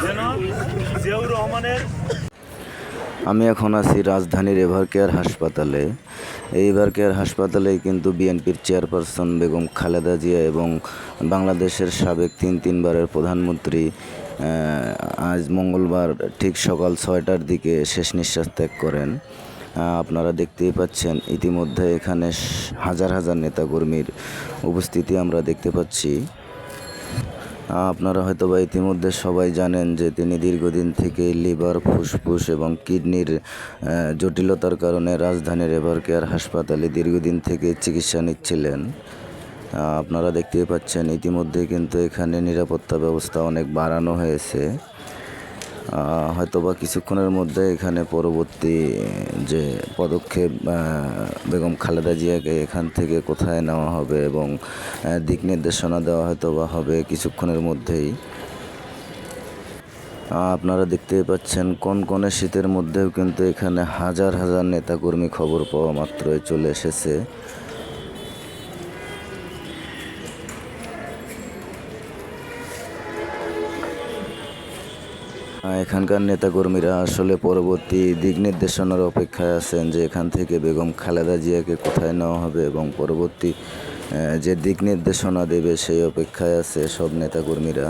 যেন জিয়াউর রহমানের। আমি এখন আছি রাজধানীর এভারকেয়ার হাসপাতালে। এই এভারকেয়ার হাসপাতালেই কিন্তু বিএনপির চেয়ারপারসন বেগম খালেদা জিয়া এবং বাংলাদেশের সাবেক তিনবারের প্রধানমন্ত্রী আজ মঙ্গলবার ঠিক সকাল 6টার দিকে শেষ নিঃশ্বাস ত্যাগ করেন। আপনারা দেখতেই পাচ্ছেন ইতিমধ্যে এখানে হাজার হাজার নেতাকর্মীর উপস্থিতি আমরা দেখতে পাচ্ছি। আপনারা হয়তোবা ইতিমধ্যে সবাই জানেন যে তিনি দীর্ঘদিন থেকে লিভার, ফুসফুস এবং কিডনির জটিলতার কারণে রাজধানীর এভারকেয়ার হাসপাতালে দীর্ঘদিন থেকে চিকিৎসা নিচ্ছিলেন। আপনারা দেখতেই পাচ্ছেন ইতিমধ্যে কিন্তু এখানে নিরাপত্তা ব্যবস্থা অনেক বাড়ানো হয়েছে। হয়তোবা কিছুক্ষণের মধ্যে এখানে পরবর্তী যে পদক্ষেপ বেগম খালেদা জিয়াকে এখান থেকে কোথায় নেওয়া হবে এবং দিক নির্দেশনা দেওয়া হয়তোবা হবে কিছুক্ষণের মধ্যেই। আপনারা দেখতেই পাচ্ছেন কনকনে শীতের মধ্যেও কিন্তু এখানে হাজার হাজার নেতাকর্মী খবর পাওয়া মাত্রই চলে এসেছে। এখানকার নেতাকর্মীরা আসলে পরবর্তী দিক নির্দেশনার অপেক্ষায় আছেন যে এখান থেকে বেগম খালেদা জিয়াকে কোথায় নেওয়া হবে এবং পরবর্তী যে দিক নির্দেশনা দেবে সেই অপেক্ষায় আছে সব নেতাকর্মীরা।